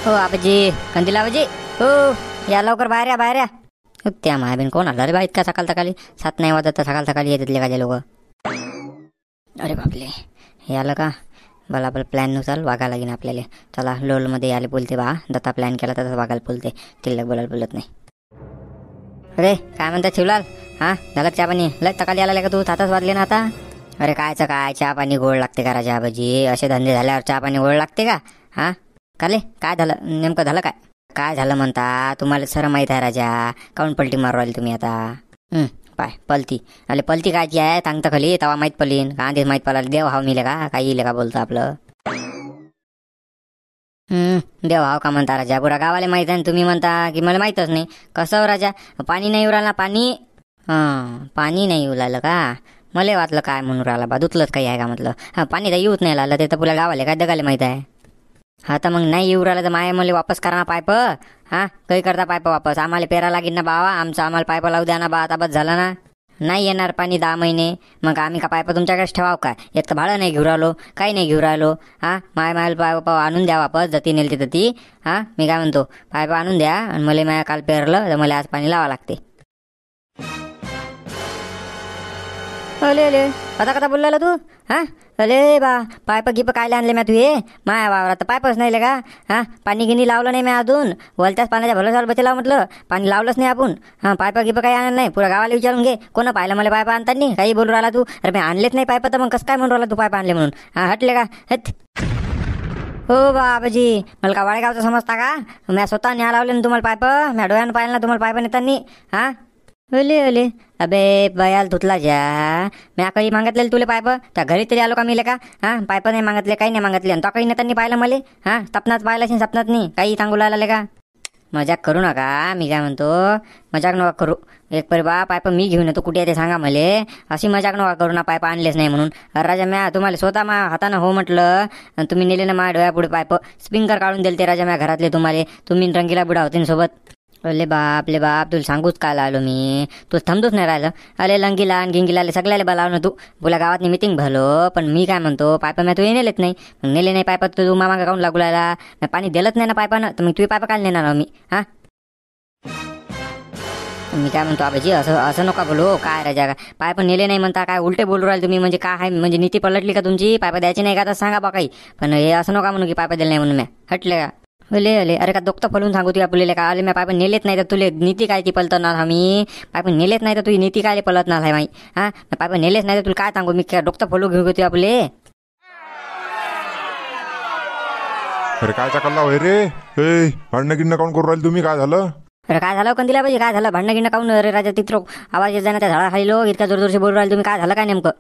हो आबाजी, कंदील आबाजी, हो या लवकर बाहेर या बाहेर या. त्या मायाबीन कोण आला रे बा इतका सकाळ सकाळी? 7 नाही वाजत तर सकाळ सकाळी येतात का लोक? अरे बापले, हे आलं का? भला प्लॅननुसार वागायला लागेल आपल्याला. चला लोलमध्ये यायला बोलते बा, दत्ता प्लॅन केला तसं वागायला बोलते, तिल्लक बोलायला बोलत नाही. अरे काय म्हणता शिवलाल, हां झालं चहा पाणी? लय तकाली आला का तू? 7च वाजले ना आता. अरे कायचं काय, चहा पाणी गोड लागते का राजा आबाजी? असे धंदे झाल्यावर चहा पाणी गोड लागते का? हां काले काय झालं नेमकं? झालं काय? काय झालं म्हणता? तुम्हाला सर माहीत आहे राजा, काऊन पलटी मारू राहिले तुम्ही आता? पाय पलती अरे पलती कायची आहे सांगता खाली, तवा माहीत पडलीन का? आधीच माहीत पडला. देव हाव मिले का? काही येईल का बोलतो आपलं? देव हाव का म्हणता राजा? पुरा गावाला माहीत आहे, तुम्ही म्हणता की मला माहीतच नाही. कसं राजा? पाणी नाही उराला पाणी? पाणी नाही उरालं का? मला वाटलं काय म्हणून राहिला बा, दुतलंच काही आहे का म्हटलं. पाणी तर येऊच नाही लागलं, ते तर पुऱ्या गावाला काय दगाले माहीत आहे. तर मग नाही येऊ राहिलं तर माय मला वापस करा ना पाईप. काही करता पाईप वापस? आम्हाला पेरा लागेल ना बाबा, आम्हाला पाईप लावू द्या ना बा. आता बस झालं ना, नाही येणार पाणी 10 महिने. मग आम्ही का पाईप तुमच्याकडेच ठेवाव काय? एक तर भाडं नाही घेऊ राहिलो, काही नाही घेऊ राहिलो. माय पाईप आणून द्या वापस, जती नेल ती तती. मी काय म्हणतो, पाईप आणून द्या. आणि मला माया काल पेरलं तर मला आज पाणी लावा लागते. अले अले आता कथा बोलला तू? अरे बा पाईप गिप काय आणले म्या? तू हे माया वावरात पाईपच नाही का? पाणी गिनी लावलं नाही मी अजून. वलत्याच पाण्याच्या भरोशावर बचेला म्हटलं, पाणी लावलंच नाही आपण. पाईप गिप काही आणलं नाही. पुऱ्या गावाला विचारून घे, कोण पाहिलं मला पाईप आणताना? काही बोलू राहिला तू? अरे मी आणलेच नाही पाईप, तर मग कसं काय म्हणून राहिला तू पाईप आणले म्हणून? हटले का? हट. हो बाबाजी, मला का वाडेगावचं समजता का? मी स्वतः न्या लावले ना तुम्हाला पाईप. मी डोळ्यानं पाहिलं ना तुम्हाला पाईप नेतानी. ओले ओले अबे बयाल धुतला जा. मी काही मागितले तुला पाईप? त्या घरी तरी आलो का मिले का? पाईप नाही मागितले, काही नाही मागितले. आणि तो काही नेतानी पाहिलं मला? सपनात पाहिलं असेल, सपनात नाही काही सांगू लागले का? मजाक करू नका. मी काय म्हणतो, मजाक नका करू. एक परी बा पाईप मी घेऊन येतो, कुठे ते सांगा मले. अशी मजाक नका करू ना, पाईप आणलेच नाही म्हणून. राजा म्या तुम्हाला स्वतः मा हातानं हो म्हटलं, आणि तुम्ही नेले ना माझ्या डोळ्यापुढे पाईप. स्प्रिंकर काढून दिले ते राजा म्या घरातले तुम्हाला. तुम्ही रंगीला बुडा होते सोबत. अरे बाप ले बाप, तुला सांगूच काय आलो मी? तू थांबतोच नाही राहिलं. अरे लंगीला आणि गिंगीला सगळ्याला बोलाव ना तू. तुला गावात मीटिंग भलो, पण मी काय म्हणतो, पाईप मी तू नेलेच नाही. मग नेले नाही पाईपात तू मामा काऊन लागू लागला? मी पाणी दिलंच नाही ना पाईपानं, तर मग तुझी पाईप काय नेणार मी? मी काय म्हणतो आबाजी, असं नका बोलू. काय राजा का पाईप नेले नाही म्हणता? काय उलटे बोलू राहिले तुम्ही? म्हणजे काय आहे, म्हणजे नीती पलटली का तुमची? पाईप द्यायची नाही का तर सांगा बा काही. पण हे असं नका म्हणू की पाईप दिले नाही म्हणून. मी हटले का? अरे का दोक्त फलून सांगू तुला पुलेले का? आले मी पाईप नेलेत नाही तर तुले नीती काय ती पलतणार? आम्ही पाईप नेलेत नाही तर तुझी नीती काय पलतणार आहे माई? पाईप नेलेच नाही तर तुला काय सांगू मी? काय डोक्त फलू घेऊ तुला आपले? अरे काय चाकल्ला होय रे? भांडणं गिणं काऊन करू राहिले तुम्ही? काय झालं? अरे काय झालं कंदिला पाहिजे? काय झालं? भांडणं गिणं काऊन? अरे राजा तिथं आवाज येत जाणार त्या झाडाखाली लोक इतका जोरजोरशी बोलू राहिले तुम्ही. काय झालं काय नेमकं?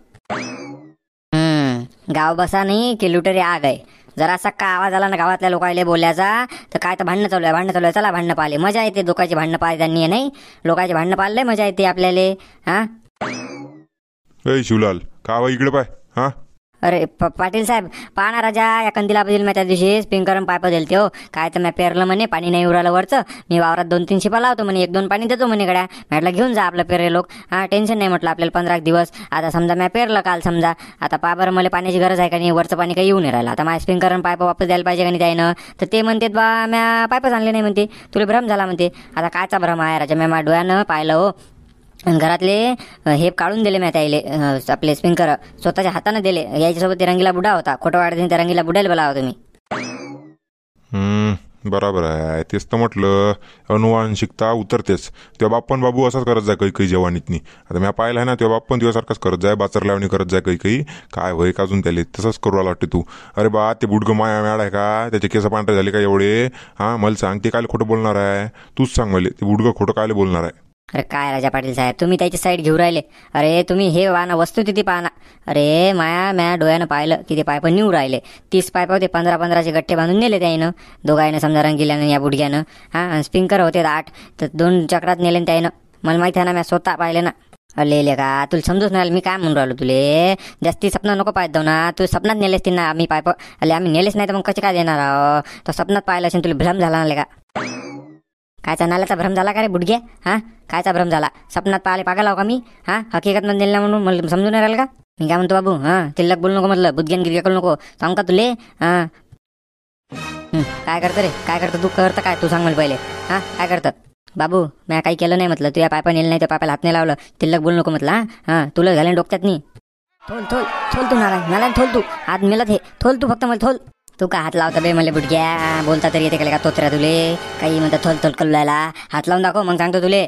गाव बसा नाही की लुटेरी आग आहे. जरा सक्का आवाज आला ना गावातल्या लोकांना बोलायचा तर काय तर भांडणं चालू आहे. चला भांडणं पाहिले, मजा येते. लोकांची भांडणं पाहिले त्यांनी नाही, लोकांची भांडणं पाहिले मजा येते आपल्याला. शिवलाल का बा इकडे पाय? अरे पाटील साहेब पहा ना राजा, या कंदीला बद्दल मी त्या दिवशी स्प्रिंकर पाईप दिलते हो. काय तर मी पेरलं म्हणे, पाणी नाही उरालं वरचं. मी वावरात 2-3 शिपा लावतो म्हणे, 1-2 पाणी देतो म्हणे गड्या. म्हटलं घेऊन जा आपलं पेरे लोक. टेन्शन नाही म्हटलं आपल्याला 15 दिवस. आता समजा मी पेरलं काल समजा, आता पहा बरं मला पाण्याची गरज आहे का नाही? वरचं पाणी काही येऊ नाही राहिलं. आता माझ्या स्प्रिंकर पाईप वापस द्यायला पाहिजे का नाही त्यानं? तर ते म्हणते बा म्या पाईपच आणले नाही म्हणते. तुला भ्रम झाला म्हणते. आता कायचा भ्रम आहे राजा? मी माझ्या डोळ्यानं पाहिलं हो. घरातले हे काढून दिले मी त्याले, आपले स्प्रिंकर स्वतःच्या हाताने दिले. याच्यासोबत ते रंगीला बुडा होता, खोटं वाढत त्या रंगीला बुडायला बोलावं तुम्ही. बरोबर आहे, तेच तर म्हटलं. अनुवांशिकता उतरतेच. तेव्हा बाप्पन बाबू असाच करत जाय काही जवानीतनी. आता मी पाहिलं आहे ना, तेव्हा बाप्पन दिवसारखाच करत जाय, बाचर लावणी करत जाय काही. काय होय का अजून त्याला तसंच करू वाटते तू? अरे बा ते बुडगं माया मॅड आहे का? त्याचे केस पांढरे झाले का एवढे? मला सांग, ते काय खोटं बोलणार आहे? तूच सांग मला, ते बुडगं खोटं काय बोलणार आहे? अरे काय राजा पाटील साहेब, तुम्ही त्याची साईड घेऊ राहिले. अरे तुम्ही हे वाना वस्तू तिथे पाहना. अरे म्या डोळ्यानं पाहिलं की ते पाईप निवू राहिले. 30 पाईप होते, 15-15चे गठ्ठे बांधून नेले त्यानं दोघायनं समजा, रंगील्यानं या बुडग्यानं. आणि स्प्रिंकर होते 8, तर 2 चक्रात नेले त्यानं. मला माहिती आहे ना, मी स्वतः पाहिले ना. अले का तुला समजूच नाही मी काय म्हणून राहिलो तुले? जास्ती सपना नको पाहत जाऊ ना. तू सपनात नेलेस ती ना आम्ही पाईप. आम्ही नेलेच नाही तर मग कसे काय देणार आहो? तर सपनात पाहिलं असेल, तुला भ्रम झाला ना का? कायचा नाल्याचा भ्रम झाला का रे बुडगे? कायचा भ्रम झाला? सपनात पाहिले पागल आहो का मी? हकीकत मध्ये दिलं म्हणून मला समजून नाही राहिलं का? मी काय म्हणतो बाबू, तिल्लक बोलू नको म्हटलं, बुद्ध्यान गिरग्या करू नको, सांग का तुले? काय करतं रे, काय करतं तू, करतं काय तू सांग मला पहिले. हां काय करतं बाबू, मी काही केलं नाही म्हटलं, तू या पायपा नेलं नाही, त्या पायपाला हात नाही लावलं, तिल्लक बोलू नको म्हटलं. हां तुला घालेन डोक्यात नाही. थोल थोल थोल तू नारायण थोल तू, हात मिळत हे थोल तू, फक्त मला थोल. तू का हात लावता बे मला बुटक्या, बोलता तरी येते का तोत्र्या तुले, काही म्हणतात थोल थोल कल्लायला, हात लावून दाखव मग सांगतो तुले.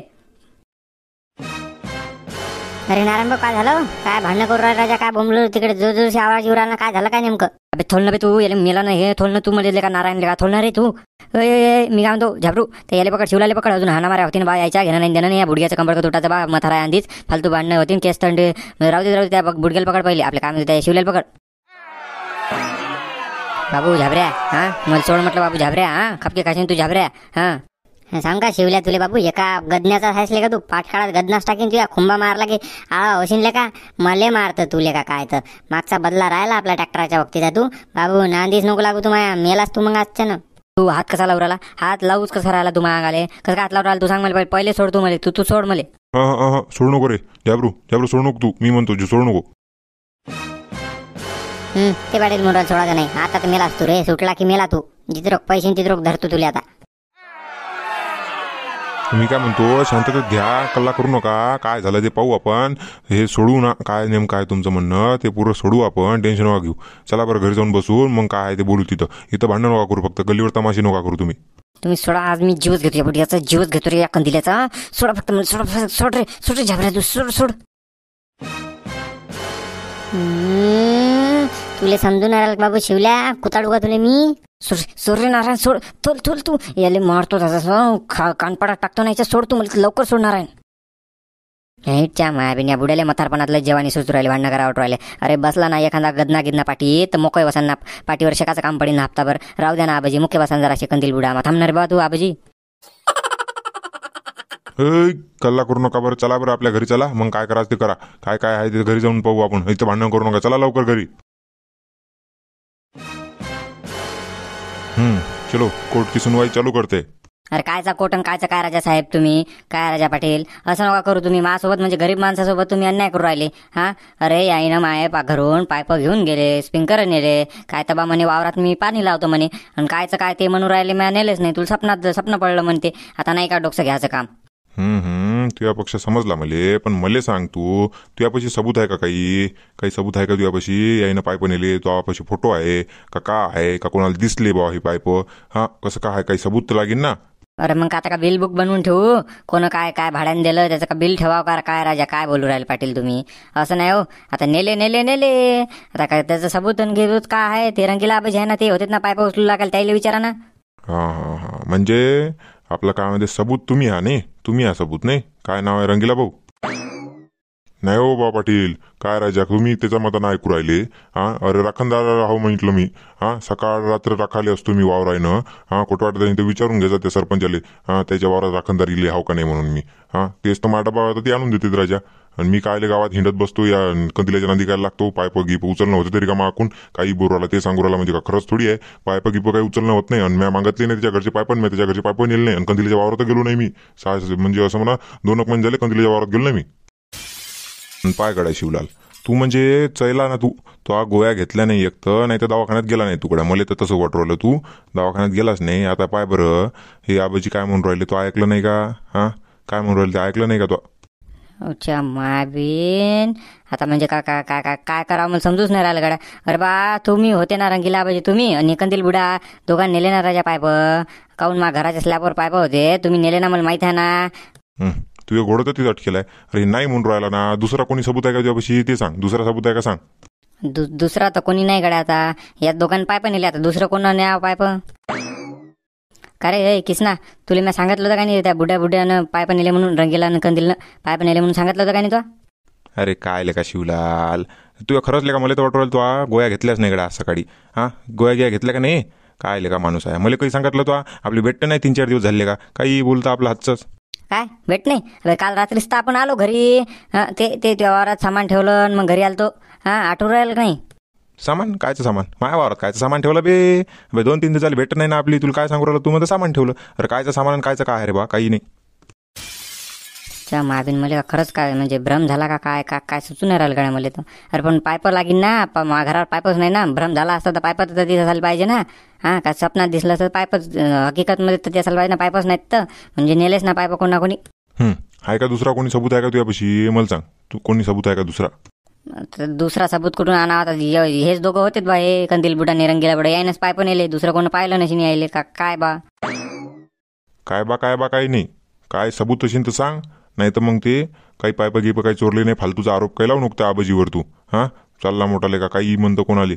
अरे नारायण भाऊ काय झालं, काय भांडणं करू राजा, काय काय बोंबलो तिकडे जो जो आवाज येऊ राहिला, काय झालं काय नेमकं. अबे थोल ना बे तू, याला मेला नाही हे थोल ना तू, म्हणजे का नारायण का थोलणार रे तू. मी काय म्हणतो झाबरू, ते याले पकड, शिवलाले पकड, अजून हाना मारा होती ना बा, यायच्या घेणं नाही देणं नाही, या बुडग्याचं कंबळ तुटाचं बा, मथारा आहे आधीच, फालतू भांडणं होती, केस थंड राहू दे त्या बुडग्याला पकड पहिले, आपल्या काम त्या शिवल्याला पकड. बाबू झाबऱ्या, हां मला सोड म्हटलं बाबू झाबऱ्या, हां खपके खाशीन तू झाबऱ्या. हां सांग का शिवल्या तुले बाबू, एका गदन्याचा हायसले का तू, पाठकाळात गदनाच टाकीन तुया, खुंबा मारला की होशीनले का, मले मारतं तुले का काय, तर मागचा बदला राहिला आपल्या ट्रॅक्टरच्या वक्तीचा. तू बाबू नांदीच नको लागू, तू माया मेलास तू मग आजच्या ना. तू हात कसा लावू राहिला, हात लावूच कसा राहिला तू मागाले, कसं काय हात लावू राहिला तू सांग मला पहिले सोड तू मला, तू सोड मला. हा सोडू नको रे जाबरू, सोडू नको तू, मी म्हणतो सोडू नको. ते पाटील मोठा सोडायचं नाही, आता तर मेलास तू रे, सुटला की मेला तू, जिथे रोख पैसे तिथे रोख धरतो तुले आता. मी काय म्हणतो, शांततेत घ्या, कल्ला करू नका, काय झालं ते पाहू आपण, हे सोडू ना, काय नेमकं काय तुमचं म्हणणं ते पुरं सोडू आपण, टेन्शन नका घेऊ. चला बरं घरी जाऊन बसून मग काय ते बोलू, इथं भांडण नका करू, फक्त गल्लीवर तमाशे नका करू तुम्ही. तुम्ही सोडा, आज मी जीवच घेतो या बुडग्याचा, जीवच घेतो रे या कंदिल्याचा, सोडा फक्त मला, सोडा सोड रे, सोड रे झाबऱ्या तू, सोड सोड. तुले समजून राहिल बाबू शिवल्या, कुताडू का तुले मी. सोड रे नारायण, सोड थोल थोल तू, याले मारतो तसा कानपाडात टाकतो नाही, सोड तू मला लवकर, सोड नारायण. च्या मायाबीन या बुड्याला मथारपणातलं जेवानी सुचू राहिले, भांडणं करावं राहिले. अरे बसला ना एखादा गदना गिदना पाठी, तर मोकळे बसांना पाठीवर शेकाचं काम पडीन हप्ताभर, राहू द्या ना आबाजी, मुख्य बसान जरा कंदील बुडा, मग थांबणार बा तू आबाजी. कल्ला करू नका बरं, चला बरं आपल्या घरी चला, मग काय करायचं ते करा, काय काय आहे ते घरी जाऊन पाहू आपण, इथं भांडण करू नका, चला लवकर घरी. चलो कोर्ट की सुनवाई चालू करते. अरे कायचा कोटन, कायचा काय राजा साहेब तुम्ही, काय राजा पाटील, असं नका करू तुम्ही माझ्यासोबत, म्हणजे गरीब माणसासोबत तुम्ही अन्याय करू राहिले. हां अरे याईनं माये घरून पाईप घेऊन गेले, स्प्रिंकर नेले, काय तबा म्हणे वावरात मी पाणी लावतो म्हणे, आणि कायचं काय ते म्हणून राहिले, मी नेलेच नाही, तुला स्वप्न पडलं म्हणते, आता नाही का डोकं घ्यायचं काम. तुझ्या पक्ष समजला मले, पण मले सांग तू, तुझ्यापाशी सबूत आहे का, काही सबूत आहे का तुझ्यापाशी, याईनं पाईप नेले, तुझ्यापाशी फोटो आहे का आहे का, कोणाला दिसले बा ही पाईप, हा कसं काय, काही सबूत तर लागेल ना. अरे मग आता का बिल बुक बनवून ठेवू, कोण काय काय भाड्याने दिलं त्याचं का बिल ठेवावं का, काय राजा काय बोलू राहिले पाटील तुम्ही, असं नाही हो. आता नेले आता काय त्याचं सबूत घेऊच का आहे, ते रंगीला आबाजी आहे ना, ते होते ना पाईप उचलू लागेल, त्याला विचारा ना. हा म्हणजे आपलं काय म्हणजे सबूत तुम्ही हा नाही, तुम्ही हा सबूत नाही, काय नाव आहे रंगीला भाऊ. नाही हो बा पाटील, काय राजा तुम्ही त्याच्या मतानं ऐकू राहिले. अरे राखणदार राहू म्हटलं मी, सकाळ रात्र राखाले असतो मी वावरायनं, कुठं वाटत ते विचारून घ्यायचा त्या सरपंचाले, त्याच्या वावरात राखणदारी हाव का नाही म्हणून मी, तेच तर माझा बाबा ते आणून देते राजा, आणि मी कायले गावात हिंडत बसतो, या कंदिल्याच्या नंदी काय लागतो, पायप गिप उचलणं होतं तरी का माकून काही बोराला ते सांगू राहिला, म्हणजे का खरंच थोडी आहे, पायप गिप काही उचलणं होत नाही, आणि मी मागतले नाही त्याच्या घरचे पायपन, मी त्याच्या घरचे पायप नेले नाही, आणि कंदिल्याच्या वावरात गेलो नाही मी, म्हणजे असं म्हणा 2 महिने झाले कंदिल्याच्या वावरात गेलो नाही मी. पाय गडाय शिवलाल, तू म्हणजे चैला ना, तू गोळ्या घेतल्या नाही एक तर, नाही तर दवाखान्यात गेला नाही तुकड्या, मला तर तसं वाटू राहिलं, तू दवाखान्यात गेलाच नाही. आता पाय बरं, हे आबाजी काय म्हणून राहिले, तो ऐकलं नाही का, काय म्हणून राहिले ते ऐकलं नाही का तो. अच्छा माबीन, आता म्हणजे काय काय काय काय काय करावं मला समजूच नाही राहिलं गड्या. अरे बा तुम्ही होते ना रंगीला पाहिजे, तुम्ही आणि कंदील बुडा दोघांना नेले ना राजा पाईप, काहून मा घराच्या स्लॅबवर पाईप होते, तुम्ही नेले ना, मला माहिती आहे ना. तुझ्या घोडं तर तिथं अटकेलाय. अरे नाही म्हणून राहिला ना, दुसरा कोणी सबूत आहे का तुझ्यापाशी ते सांग, दुसरा सबूत आहे का सांग. दुसरा तर कोणी नाही गड्या, आता या दोघांना पाईप नेले, आता दुसरं कोण न्या पाईप. का रे किसना, तुला मी सांगितलं होतं का नाही, त्या बुड्यानं पाईप नेले म्हणून, रंगीला कंदीलनं पाईप नेले म्हणून सांगितलं होतं का नाही तो. अरे काय लेका शिवलाल, तुझ्या खरंच लेका मला तर वाटू राहिलं, तू गोळ्या घेतल्याच नाही गड्या सकाळी, गोळ्या घेतल्या का नाही, काय लेका माणूस आहे, मला काही सांगितलं तू, आपली भेटतं नाही 3-4 दिवस झाले का, काही बोलता आपलं हातचंच. काय भेट नाही, अरे काल रात्रीच तर आपण आलो घरी, ते वावरात सामान ठेवलं मग घरी आलतो, आठवून राहिलं नाही. सामान कायचं सामान, माझ्या वावरात कायचं सामान ठेवलं बे, 2-3 दिवस झाले भेटत नाही ना आपली, तुला काय सांगू राहिलं, तू मध्ये सामान ठेवलं, अरे कायचं सामान कायचं काय रे बा, काही नाही. त्या माबीन मला खरंच काय म्हणजे भ्रम झाला का काय का काय सुचून नाही राहिलं गाड्या मला तर. अरे पण पायप लागीन ना, घरावर पाईपच नाही ना. भ्रम झाला असता तर पाईपच तर दिसायला पाहिजे ना. हां, का स्वप्नात दिसलं तर पाईपच हकीकतमध्ये तर दिसायला पाहिजे ना. पाईपच नाहीत तर म्हणजे नेलेच ना पाईप कोणा कोणी. आहे का दुसरा कोणी सबूत आहे का तुझ्यापाशी? मला सांग, तू कोणी सबूत आहे का दुसरा? तर दुसरा सबूत कुठून आणावा आता? हेच दोघं होतेच बा, हे कंदील बुडा निरंगीला बुडा यायनंच पाईप नेले. दुसरं कोण पाहिलं नशीन यायले का काय बा? काय बा काही नाही. काय सबूत असेल तर सांग, नाही तर मग ते काही पायप गिप काही चोरले नाही, फालतूचा आरोप काय लावू नको आबाजीवर तू. हां, चालला मोठाले का काही म्हणतो कोणाले.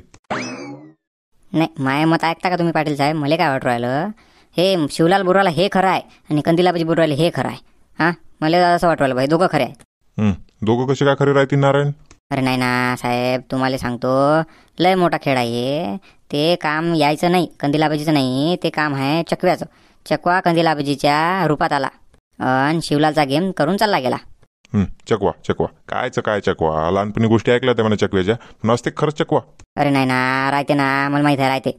नाही, माय मत ऐकता का तुम्ही पाटील साहेब? मला काय वाटू राहिलं, हे शिवलाल बुराला हे खरं आहे आणि कंदिलाबाजी बुराला हे खरं आहे. हां, मला असं वाटू राहिलं भाई दोघं खरे आहेत. दोघं कसे काय खरे राहतील नारायण? अरे नाही ना साहेब, तुम्हाला सांगतो लय मोठा खेळ आहे. ते काम यायचं नाही, कंदिलाबाजीचं नाही, ते काम आहे चकव्याचं. चकवा कंदिलाबाजीच्या रूपात आला आणि शिवलालचा गेम करून चालला गेला. चकवा काय चकवा? लहानपणी गोष्टी ऐकल्या त्या म्हणा चकव्याच्या, पण असते खरंच चकवा? अरे नाही ना, राहते ना, मला माहिती आहे राहते.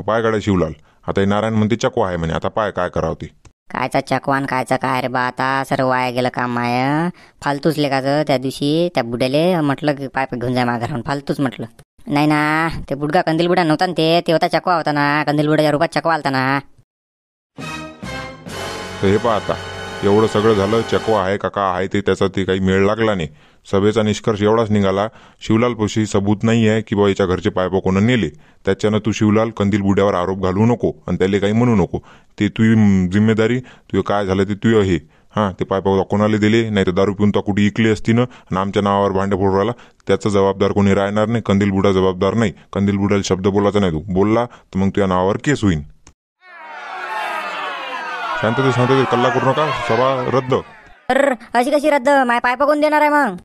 पाय गाड्या शिवलाल, आता हे नारायण म्हणते चकवा आहे म्हणे, आता पाय काय करावं ते. कायचा चकवान कायचा काय रे बा, आता सर्व वाया गेलं काम माय. फालतूच लेखाचं त्या दिवशी त्या बुड्याले म्हटलं की पाईप घेऊन जाय माघारून, फालतूच म्हटलं. नाही ना, ते बुडगा कंदील बुडा नव्हता ना, ते होता चकवा होता ना, कंदील बुड्याच्या रूपात चकवा आलता ना. तर हे पहा आता, एवढं सगळं झालं, चकवा आहे का आहे ते त्याचा ते काही मेळ लागला नाही. सभेचा निष्कर्ष एवढाच निघाला, शिवलाल पोशी सबूत नाही आहे की बा याच्या घरचे पायप कोणा नेले. त्याच्यानं तू शिवलाल कंदील बुड्यावर आरोप घालू नको आणि त्याला काही म्हणू नको. ते तुझी जिम्मेदारी, तुझं काय झालं ते तुझं हे. हां, ते पायप कोणाला दिले, नाही तर दारू पिऊन तो कुठे इकली असती ना आणि आमच्या नावावर भांडे फोडू राहिला, त्याचा जबाबदार कोणी राहणार नाही. कंदील बुडा जबाबदार नाही. कंदील बुडाला शब्द बोलायचा नाही, तू बोलला तर मग तुझ्या नावावर केस होईल. शांतते कल्ला करू नका, सभा रद्द. तर अशी कशी रद्द? माय पाईप कोण देणार आहे मग?